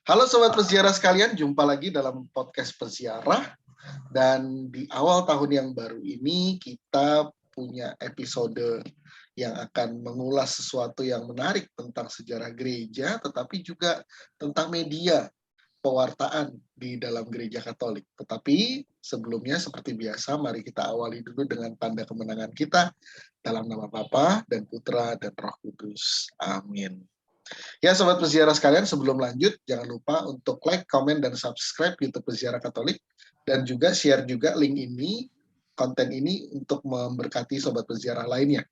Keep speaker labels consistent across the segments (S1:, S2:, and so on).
S1: Halo Sobat Peziarah sekalian, jumpa lagi dalam podcast Peziarah. Dan di awal tahun yang baru ini kita punya episode yang akan mengulas sesuatu yang menarik tentang sejarah gereja, tetapi juga tentang media pewartaan di dalam gereja Katolik. Tetapi sebelumnya seperti biasa, mari kita awali dulu dengan tanda kemenangan kita dalam nama Bapa dan Putra dan Roh Kudus. Amin. Ya, Sobat Peziarah sekalian, sebelum lanjut, jangan lupa untuk like, komen, dan subscribe YouTube Peziarah Katolik, dan juga share juga link ini, konten ini untuk memberkati Sobat Peziarah lainnya.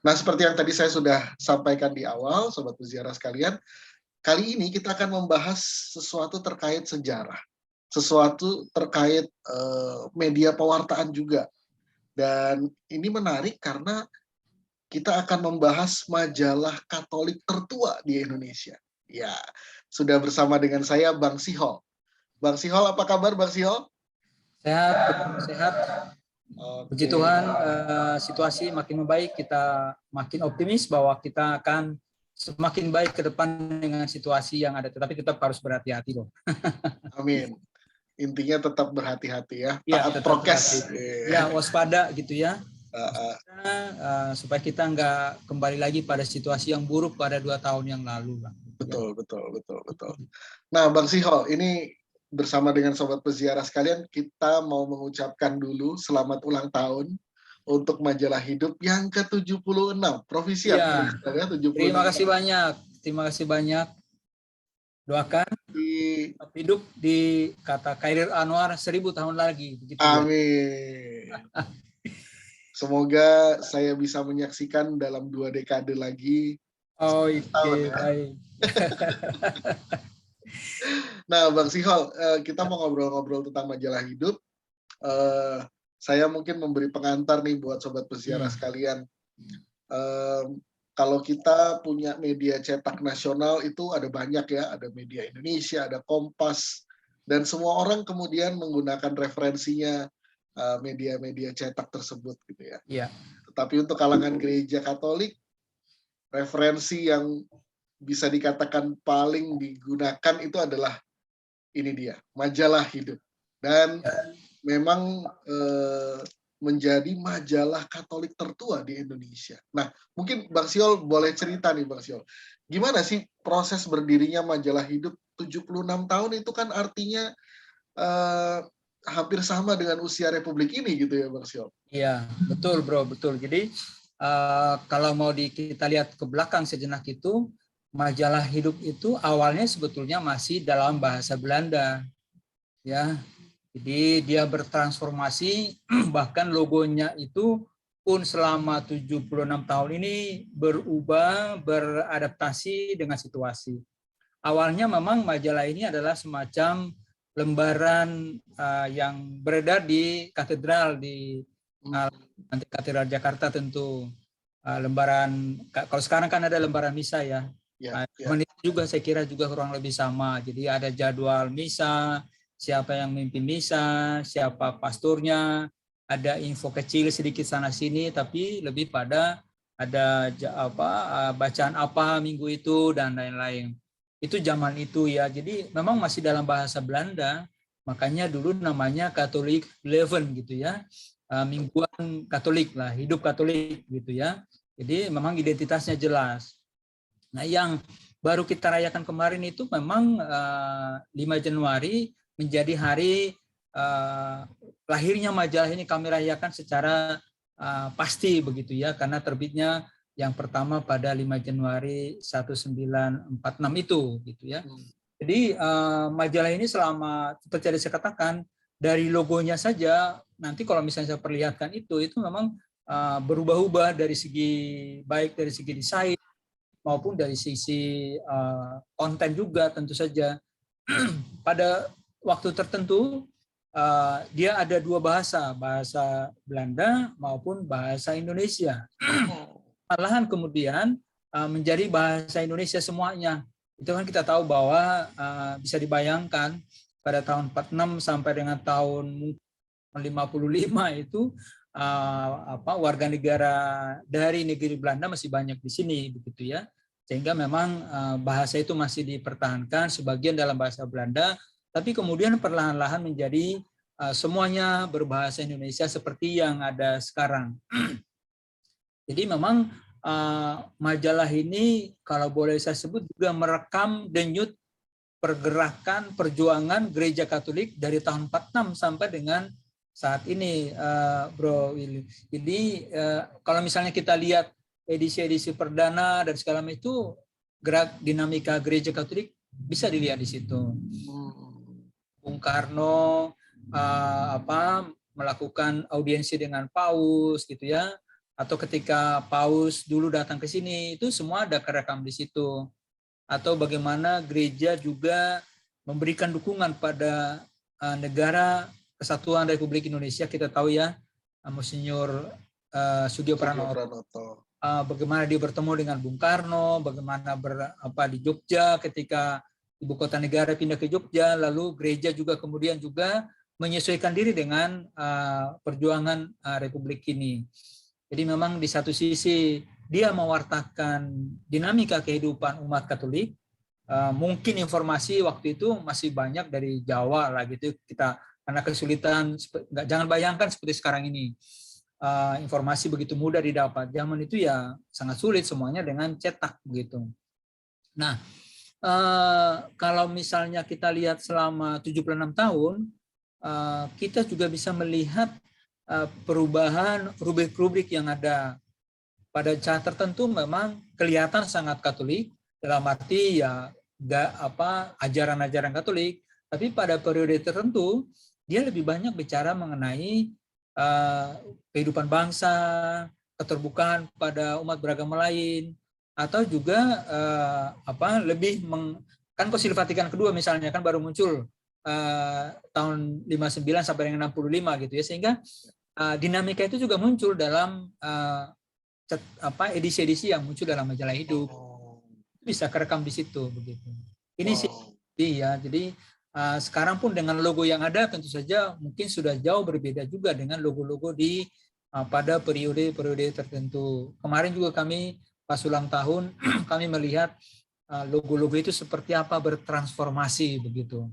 S1: Nah, seperti yang tadi saya sudah sampaikan di awal, Sobat Peziarah sekalian, kali ini kita akan membahas sesuatu terkait sejarah, sesuatu terkait media pewartaan juga. Dan ini menarik karena kita akan membahas majalah Katolik tertua di Indonesia. Ya, sudah bersama dengan saya Bang Sihol. Bang Sihol, apa kabar Bang Sihol?
S2: Sehat, sehat. Puji Tuhan, situasi makin membaik, kita makin optimis bahwa kita akan semakin baik ke depan dengan situasi yang ada. Tetapi tetap harus berhati-hati loh.
S1: Amin. Intinya tetap berhati-hati ya.
S2: Taat prokes. Ya, waspada gitu ya. Supaya kita nggak kembali lagi pada situasi yang buruk pada 2 tahun yang lalu.
S1: Betul. Nah, Bang Sihol, ini bersama dengan Sobat Peziarah sekalian, kita mau mengucapkan dulu selamat ulang tahun untuk majalah Hidup yang ke-76. Profisiat.
S2: Ya, 76. Terima kasih banyak. Doakan hidup di kata Khairil Anwar 1000 tahun lagi. Begitu.
S1: Amin. Semoga saya bisa menyaksikan dalam 2 dekade lagi.
S2: Oh, oke, baik.
S1: Nah, Bang Sihol, kita mau ngobrol-ngobrol tentang majalah Hidup. Saya mungkin memberi pengantar nih buat Sobat Peziarah sekalian. Kalau kita punya media cetak nasional itu ada banyak ya, ada Media Indonesia, ada Kompas, dan semua orang kemudian menggunakan referensinya media-media cetak tersebut gitu ya.
S2: Iya.
S1: Tetapi untuk kalangan gereja Katolik, referensi yang bisa dikatakan paling digunakan itu adalah ini dia, majalah Hidup. Dan memang menjadi majalah Katolik tertua di Indonesia. Nah, mungkin Bang Sihol boleh cerita nih Bang Sihol. Gimana sih proses berdirinya majalah Hidup 76 tahun itu kan artinya hampir sama dengan usia Republik ini gitu ya Bang Sihol.
S2: Iya, betul bro, betul. Jadi kalau mau kita lihat ke belakang sejenak itu, majalah Hidup itu awalnya sebetulnya masih dalam bahasa Belanda. Ya. Jadi dia bertransformasi, bahkan logonya itu pun selama 76 tahun ini berubah, beradaptasi dengan situasi. Awalnya memang majalah ini adalah semacam lembaran yang beredar di katedral di nanti katedral Jakarta tentu. Lembaran, kalau sekarang kan ada lembaran misa ya. Juga saya kira juga kurang lebih sama. Jadi ada jadwal misa, siapa yang memimpin misa, siapa pastornya, ada info kecil sedikit sana sini, tapi lebih pada ada bacaan apa minggu itu dan lain-lain. Itu zaman itu ya. Jadi memang masih dalam bahasa Belanda, makanya dulu namanya Katolik Leven gitu ya. Mingguan Katolik lah, Hidup Katolik gitu ya. Jadi memang identitasnya jelas. Nah, yang baru kita rayakan kemarin itu memang 5 Januari menjadi hari lahirnya majalah ini kami rayakan secara pasti begitu ya, karena terbitnya yang pertama pada 5 Januari 1946 itu gitu ya. Jadi majalah ini selama seperti yang saya katakan, dari logonya saja nanti kalau misalnya saya perlihatkan itu memang berubah-ubah dari segi baik dari segi desain maupun dari sisi konten juga tentu saja. Pada waktu tertentu dia ada 2 bahasa Belanda maupun bahasa Indonesia. Malahan kemudian menjadi bahasa Indonesia semuanya. Itu kan kita tahu bahwa bisa dibayangkan pada tahun 46 sampai dengan tahun 55 itu warga negara dari negeri Belanda masih banyak di sini begitu ya. Sehingga memang bahasa itu masih dipertahankan sebagian dalam bahasa Belanda, tapi kemudian perlahan-lahan menjadi semuanya berbahasa Indonesia seperti yang ada sekarang. Jadi memang majalah ini kalau boleh saya sebut juga merekam denyut pergerakan perjuangan Gereja Katolik dari tahun 46 sampai dengan saat ini, Bro Willy. Jadi kalau misalnya kita lihat edisi-edisi perdana dan segala macam itu, gerak dinamika Gereja Katolik bisa dilihat di situ. Bung Karno melakukan audiensi dengan Paus gitu ya, atau ketika Paus dulu datang ke sini, itu semua ada kerekam di situ. Atau bagaimana gereja juga memberikan dukungan pada negara Kesatuan Republik Indonesia. Kita tahu ya, Monsinyur Sugio Pranoto. Bagaimana dia bertemu dengan Bung Karno, bagaimana di Jogja ketika ibu kota negara pindah ke Jogja, lalu gereja juga kemudian juga menyesuaikan diri dengan perjuangan Republik ini. Jadi memang di satu sisi dia mewartakan dinamika kehidupan umat Katolik. Mungkin informasi waktu itu masih banyak dari Jawa lah gitu kita, karena kesulitan. Jangan bayangkan seperti sekarang ini informasi begitu mudah didapat. Zaman itu ya sangat sulit semuanya dengan cetak begitu. Nah, kalau misalnya kita lihat selama 76 tahun, kita juga bisa melihat perubahan rubrik-rubrik yang ada. Pada saat tertentu memang kelihatan sangat Katolik, dalam arti ya ajaran-ajaran Katolik, tapi pada periode tertentu dia lebih banyak bicara mengenai kehidupan bangsa, keterbukaan pada umat beragama lain, atau juga kan Konsil Vatikan kedua misalnya kan baru muncul tahun 59 sampai dengan 65 gitu ya, sehingga dinamika itu juga muncul dalam edisi-edisi yang muncul dalam majalah hidup. Bisa kerekam di situ begitu. Ini sih ya, jadi sekarang pun dengan logo yang ada tentu saja mungkin sudah jauh berbeda juga dengan logo-logo di pada periode-periode tertentu. Kemarin juga kami pas ulang tahun kami melihat logo-logo itu seperti apa bertransformasi begitu.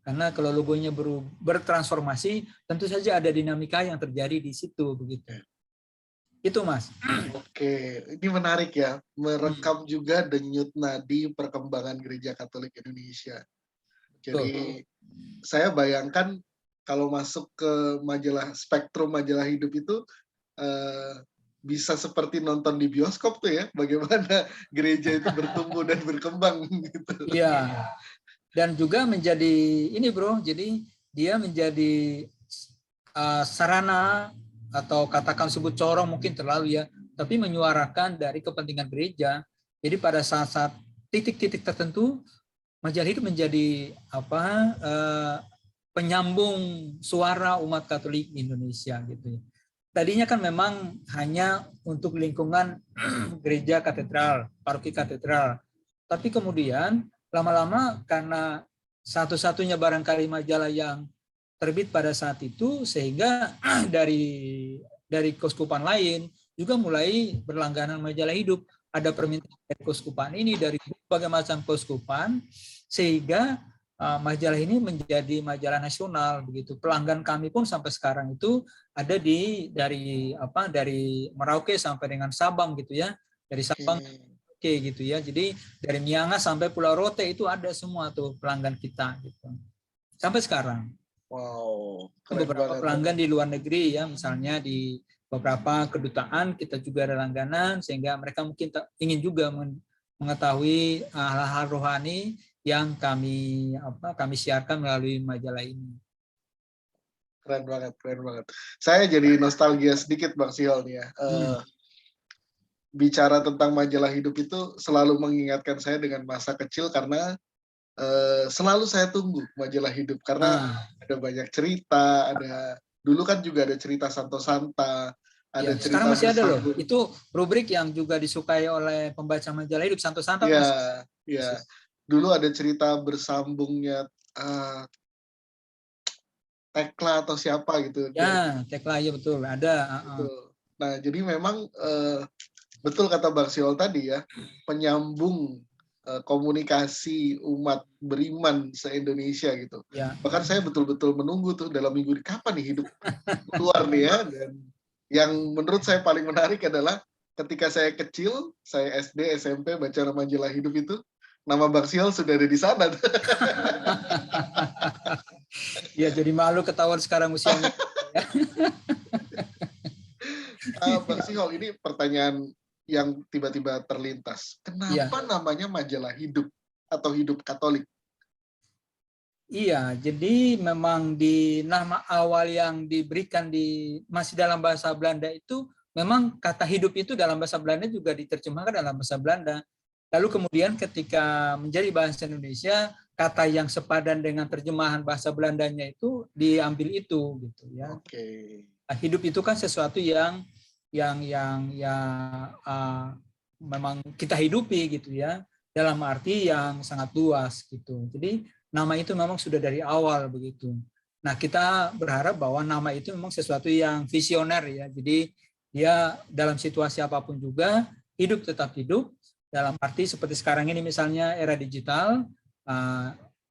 S2: Karena kalau logonya bertransformasi, tentu saja ada dinamika yang terjadi di situ begitu. Itu Mas.
S1: Oke, ini menarik ya, merekam juga denyut nadi perkembangan Gereja Katolik Indonesia. Jadi saya bayangkan kalau masuk ke majalah Spektrum Majalah Hidup itu bisa seperti nonton di bioskop tuh ya, bagaimana gereja itu bertumbuh dan berkembang gitu.
S2: Iya. Dan juga menjadi ini Bro, jadi dia menjadi sarana atau katakan sebut corong mungkin terlalu ya, tapi menyuarakan dari kepentingan gereja. Jadi pada saat-saat titik-titik tertentu, majalah hidup menjadi penyambung suara umat Katolik Indonesia gitu. Tadinya kan memang hanya untuk lingkungan gereja katedral, paroki katedral. Tapi kemudian lama-lama karena satu-satunya barangkali majalah yang terbit pada saat itu, sehingga dari keuskupan lain juga mulai berlangganan majalah hidup. Ada permintaan dari keuskupan ini, dari berbagai macam keuskupan, sehingga majalah ini menjadi majalah nasional begitu. Pelanggan kami pun sampai sekarang itu ada dari Merauke sampai dengan Sabang gitu ya. Dari Sabang gitu ya. Jadi dari Miangas sampai Pulau Rote itu ada semua tuh pelanggan kita gitu. Sampai sekarang.
S1: Wow.
S2: Beberapa pelanggan di luar negeri ya, misalnya di beberapa kedutaan kita juga ada langganan, sehingga mereka mungkin ingin juga mengetahui hal-hal rohani yang kami siarkan melalui majalah ini.
S1: Keren banget. Saya jadi nostalgia sedikit Bang Sihol nih ya. Bicara tentang majalah hidup itu selalu mengingatkan saya dengan masa kecil, karena selalu saya tunggu majalah hidup karena ada banyak cerita, dulu kan juga ada cerita Santo Santa, ada cerita
S2: sekarang masih ada loh. Itu rubrik yang juga disukai oleh pembaca majalah hidup, Santo Santa.
S1: Iya. Dulu ada cerita bersambungnya Tekla atau siapa gitu.
S2: Ya, Tekla ya betul, ada.
S1: Nah, jadi memang Betul kata Bang Siol tadi ya, penyambung komunikasi umat beriman se-Indonesia gitu.
S2: Ya,
S1: Bahkan saya betul-betul menunggu tuh dalam minggu ini kapan nih hidup keluar nih ya. Dan yang menurut saya paling menarik adalah ketika saya kecil, saya SD, SMP baca majalah hidup itu, nama Bang Siol sudah ada di sana.
S2: ya jadi malu ketahuan sekarang usianya. Ya.
S1: Bang Siol, ini pertanyaan yang tiba-tiba terlintas.
S2: Iya,
S1: Kenapa namanya majalah hidup atau hidup Katolik?
S2: iya. Jadi memang di nama awal yang diberikan di masih dalam bahasa Belanda itu memang kata hidup itu dalam bahasa Belanda juga diterjemahkan dalam bahasa Belanda. Lalu kemudian ketika menjadi bahasa Indonesia, kata yang sepadan dengan terjemahan bahasa Belandanya itu diambil itu gitu ya.
S1: Oke.
S2: Hidup itu kan sesuatu yang ya memang kita hidupi gitu ya, dalam arti yang sangat luas gitu. Jadi nama itu memang sudah dari awal begitu. Nah, kita berharap bahwa nama itu memang sesuatu yang visioner ya. Jadi dia dalam situasi apapun juga hidup tetap hidup, dalam arti seperti sekarang ini misalnya era digital,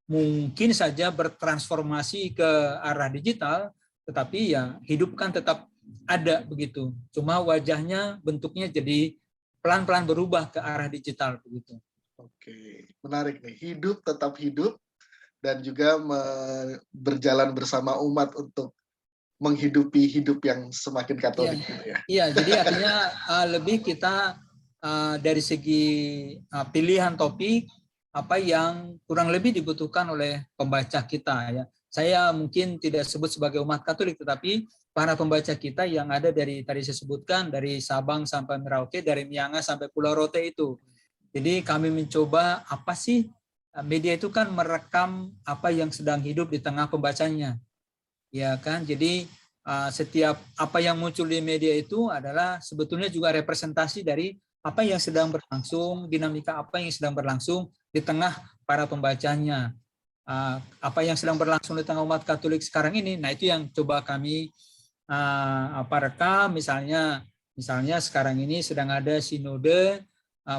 S2: mungkin saja bertransformasi ke arah digital, tetapi ya hidup kan tetap ada begitu. Cuma wajahnya, bentuknya jadi pelan-pelan berubah ke arah digital begitu.
S1: Oke, menarik nih. Hidup tetap hidup dan juga berjalan bersama umat untuk menghidupi hidup yang semakin Katolik gitu ya.
S2: Iya, jadi artinya lebih kita dari segi pilihan topik apa yang kurang lebih dibutuhkan oleh pembaca kita ya. Saya mungkin tidak sebut sebagai umat Katolik, tetapi para pembaca kita yang ada dari tadi saya sebutkan dari Sabang sampai Merauke, dari Miangas sampai Pulau Rote itu. Jadi kami mencoba apa sih media itu kan merekam apa yang sedang hidup di tengah pembacanya, ya kan? Jadi setiap apa yang muncul di media itu adalah sebetulnya juga representasi dari apa yang sedang berlangsung, dinamika apa yang sedang berlangsung di tengah para pembacanya. Apa yang sedang berlangsung di tengah umat Katolik sekarang ini, nah itu yang coba kami rekam, misalnya sekarang ini sedang ada sinode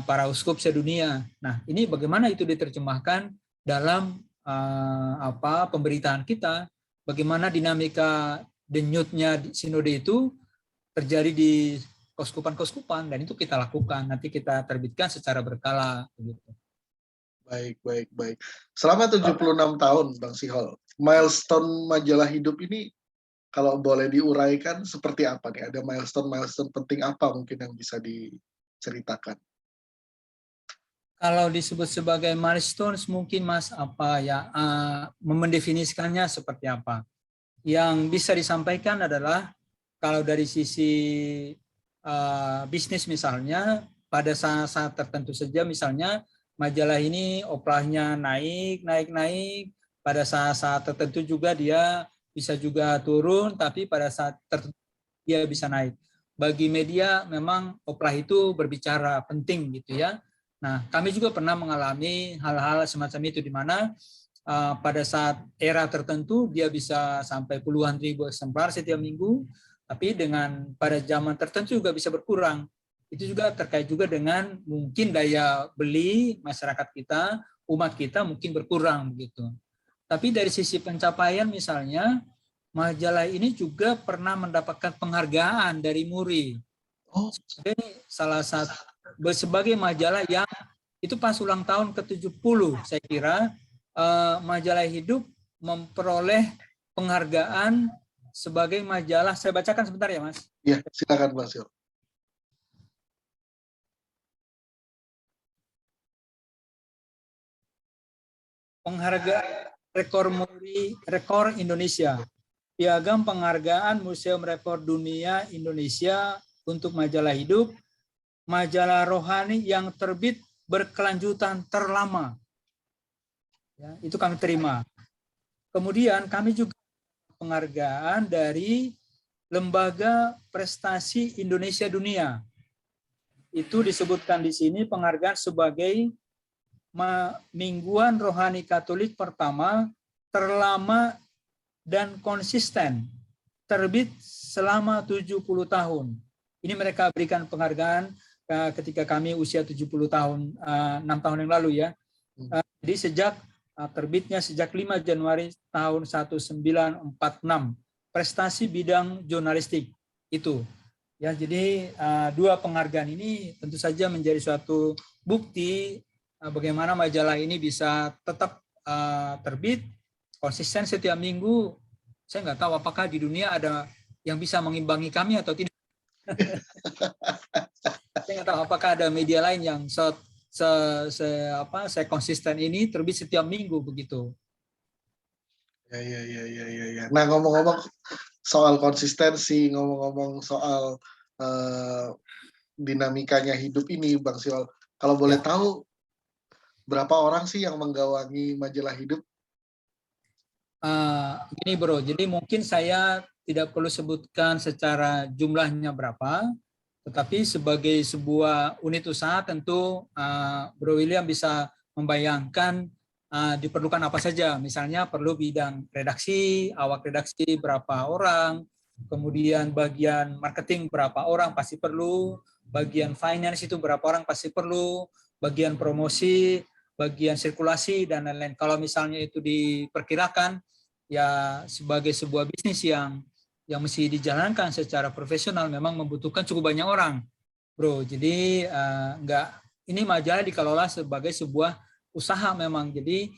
S2: para uskup sedunia. Nah, ini bagaimana itu diterjemahkan dalam pemberitaan kita, bagaimana dinamika denyutnya sinode itu terjadi di keuskupan-keuskupan, dan itu kita lakukan. Nanti kita terbitkan secara berkala. Begitu.
S1: Baik. Selama 76 tahun, Bang Sihol, milestone majalah hidup ini kalau boleh diuraikan seperti apa nih? Ada milestone penting apa mungkin yang bisa diceritakan?
S2: Kalau disebut sebagai milestones mungkin Mas mendefinisikannya seperti apa? Yang bisa disampaikan adalah kalau dari sisi bisnis misalnya, pada saat-saat tertentu saja misalnya majalah ini oplahnya naik, pada saat-saat tertentu juga dia bisa juga turun, tapi pada saat tertentu dia bisa naik. Bagi media memang oplah itu berbicara penting gitu ya. Nah, kami juga pernah mengalami hal-hal semacam itu di mana pada saat era tertentu dia bisa sampai puluhan ribu eksemplar setiap minggu, tapi dengan pada zaman tertentu juga bisa berkurang. Itu juga terkait juga dengan mungkin daya beli masyarakat kita, umat kita mungkin berkurang begitu. Tapi dari sisi pencapaian misalnya, majalah ini juga pernah mendapatkan penghargaan dari Muri. Sebagai salah satu sebagai majalah yang itu pas ulang tahun ke-70 saya kira majalah Hidup memperoleh penghargaan sebagai majalah. Saya bacakan sebentar ya, Mas.
S1: Ya, silakan Mas Sil.
S2: Penghargaan rekor Muri, rekor Indonesia. Piagam penghargaan Museum Rekor Dunia Indonesia untuk majalah Hidup, majalah rohani yang terbit berkelanjutan terlama. Ya, itu kami terima. Kemudian kami juga penghargaan dari Lembaga Prestasi Indonesia Dunia. Itu disebutkan di sini penghargaan sebagai mingguan rohani Katolik pertama terlama dan konsisten, terbit selama 70 tahun. Ini mereka berikan penghargaan ketika kami usia 70 tahun, 6 tahun yang lalu ya. Jadi sejak terbitnya sejak 5 Januari tahun 1946, prestasi bidang jurnalistik itu. Ya, jadi dua penghargaan ini tentu saja menjadi suatu bukti bagaimana majalah ini bisa tetap terbit konsisten setiap minggu. Saya nggak tahu apakah di dunia ada yang bisa mengimbangi kami atau tidak. Saya nggak tahu apakah ada media lain yang saya konsisten ini terbit setiap minggu begitu.
S1: Ya. Nah, ngomong-ngomong soal konsistensi, ngomong-ngomong soal dinamikanya hidup ini, Bang Siol, kalau boleh tahu berapa orang sih yang menggawangi majalah Hidup?
S2: Gini bro, jadi mungkin saya tidak perlu sebutkan secara jumlahnya berapa, tetapi sebagai sebuah unit usaha tentu Bro William bisa membayangkan diperlukan apa saja. Misalnya perlu bidang redaksi, awak redaksi berapa orang, kemudian bagian marketing berapa orang pasti perlu, bagian finance itu berapa orang pasti perlu, bagian promosi, bagian sirkulasi, dan lain-lain. Kalau misalnya itu diperkirakan, ya sebagai sebuah bisnis yang mesti dijalankan secara profesional memang membutuhkan cukup banyak orang, bro. Jadi ini majalah dikelola sebagai sebuah usaha memang. Jadi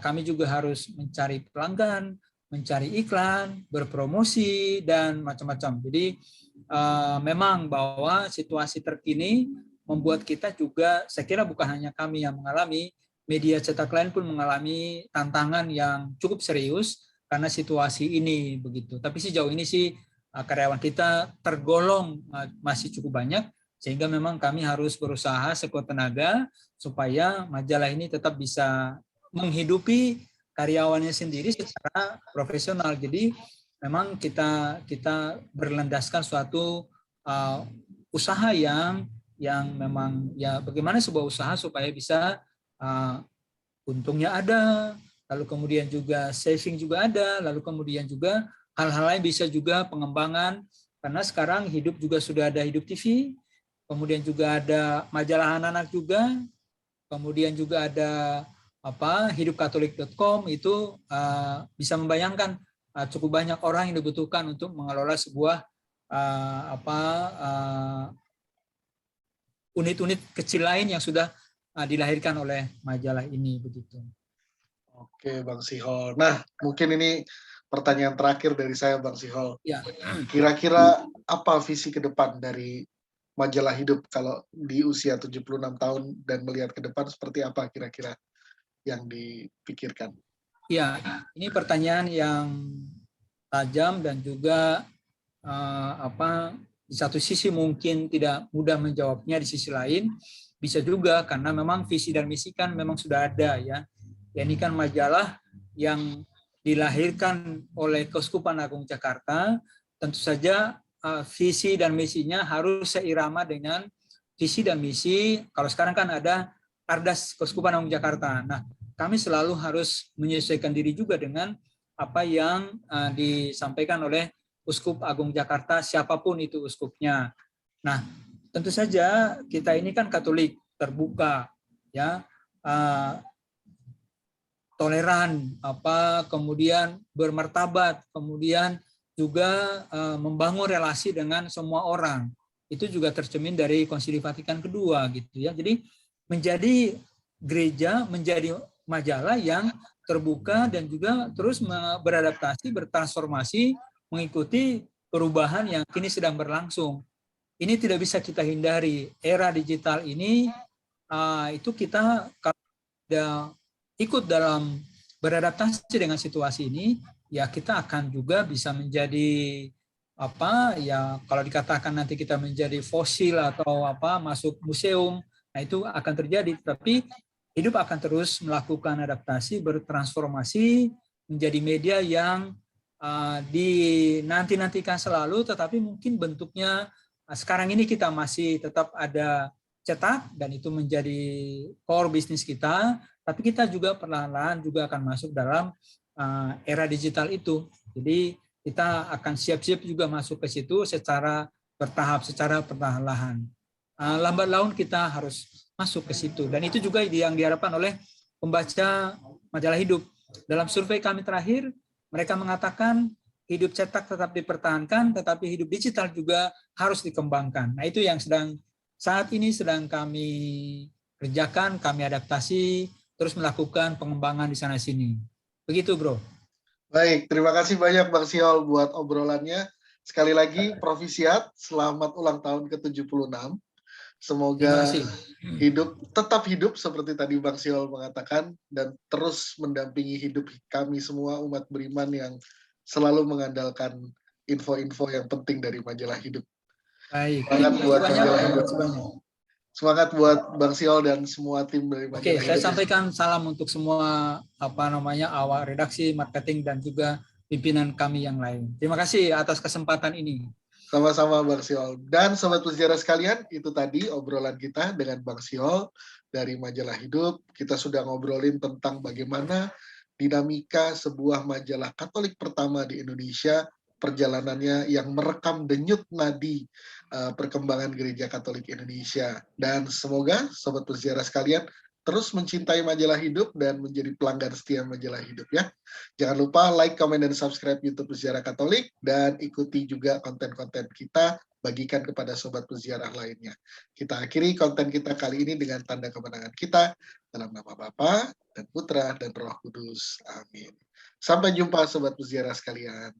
S2: kami juga harus mencari pelanggan, mencari iklan, berpromosi, dan macam-macam. Jadi memang bahwa situasi terkini membuat kita juga, saya kira bukan hanya kami yang mengalami, media cetak lain pun mengalami tantangan yang cukup serius karena situasi ini begitu. Tapi sejauh ini sih karyawan kita tergolong masih cukup banyak, sehingga memang kami harus berusaha sekuat tenaga supaya majalah ini tetap bisa menghidupi karyawannya sendiri secara profesional. Jadi memang kita berlandaskan suatu usaha yang memang ya bagaimana sebuah usaha supaya bisa untungnya ada, lalu kemudian juga saving juga ada, lalu kemudian juga hal-hal lain bisa juga pengembangan, karena sekarang Hidup juga sudah ada Hidup TV, kemudian juga ada majalah anak-anak juga, kemudian juga ada hidupkatolik.com. Itu bisa membayangkan cukup banyak orang yang dibutuhkan untuk mengelola sebuah unit-unit kecil lain yang sudah dilahirkan oleh majalah ini begitu.
S1: Oke, Bang Sihol. Nah, mungkin ini pertanyaan terakhir dari saya, Bang Sihol.
S2: Ya.
S1: Kira-kira apa visi ke depan dari majalah Hidup kalau di usia 76 tahun dan melihat ke depan seperti apa kira-kira yang dipikirkan?
S2: Ya, ini pertanyaan yang tajam dan juga di satu sisi mungkin tidak mudah menjawabnya, di sisi lain bisa juga karena memang visi dan misi kan memang sudah ada ya. Ya, ini kan majalah yang dilahirkan oleh Keuskupan Agung Jakarta, tentu saja visi dan misinya harus seirama dengan visi dan misi. Kalau sekarang kan ada Ardas Keuskupan Agung Jakarta. Nah, kami selalu harus menyesuaikan diri juga dengan apa yang disampaikan oleh Uskup Agung Jakarta, siapapun itu uskupnya. Nah, tentu saja kita ini kan Katolik terbuka, ya, toleran, kemudian bermartabat, kemudian juga membangun relasi dengan semua orang. Itu juga tercermin dari Konsili Vatikan kedua gitu ya. Jadi menjadi gereja, menjadi majalah yang terbuka dan juga terus beradaptasi, bertransformasi mengikuti perubahan yang kini sedang berlangsung. Ini tidak bisa kita hindari. Era digital ini itu kita kalau tidak ikut dalam beradaptasi dengan situasi ini, ya kita akan juga bisa menjadi ya kalau dikatakan nanti kita menjadi fosil atau masuk museum, nah itu akan terjadi. Tapi Hidup akan terus melakukan adaptasi, bertransformasi menjadi media yang dinanti-nantikan selalu, tetapi mungkin bentuknya sekarang ini kita masih tetap ada cetak dan itu menjadi core bisnis kita, tapi kita juga perlahan-lahan juga akan masuk dalam era digital itu. Jadi kita akan siap-siap juga masuk ke situ secara bertahap, secara perlahan-lahan. lambat laun kita harus masuk ke situ. Dan itu juga yang diharapkan oleh pembaca majalah Hidup. Dalam survei kami terakhir, mereka mengatakan hidup cetak tetap dipertahankan, tetapi hidup digital juga harus dikembangkan. Nah, itu yang saat ini sedang kami kerjakan, kami adaptasi, terus melakukan pengembangan di sana-sini. Begitu, Bro.
S1: Baik, terima kasih banyak Bang Siol buat obrolannya. Sekali lagi, Provisiat, selamat ulang tahun ke-76. Semoga tetap hidup seperti tadi Bang Siol mengatakan, dan terus mendampingi hidup kami semua umat beriman yang selalu mengandalkan info-info yang penting dari majalah Hidup.
S2: Baik.
S1: Semangat buat majalah Hidup.
S2: Banyak.
S1: Semangat buat Bang Siol dan semua tim dari majalah Hidup.
S2: Oke, saya sampaikan salam untuk semua awak redaksi, marketing, dan juga pimpinan kami yang lain. Terima kasih atas kesempatan ini.
S1: Sama-sama Bang Siol. Dan Sobat Peziarah sekalian, itu tadi obrolan kita dengan Bang Siol dari Majalah Hidup. Kita sudah ngobrolin tentang bagaimana dinamika sebuah majalah Katolik pertama di Indonesia, perjalanannya yang merekam denyut nadi perkembangan Gereja Katolik Indonesia. Dan semoga Sobat Peziarah sekalian terus mencintai Majalah Hidup dan menjadi pelanggan setia Majalah Hidup ya. Jangan lupa like, comment, dan subscribe YouTube Peziarah Katolik, dan ikuti juga konten-konten kita, bagikan kepada sobat peziarah lainnya. Kita akhiri konten kita kali ini dengan tanda kemenangan kita, dalam nama Bapa dan Putra dan Roh Kudus. Amin. Sampai jumpa sobat peziarah sekalian.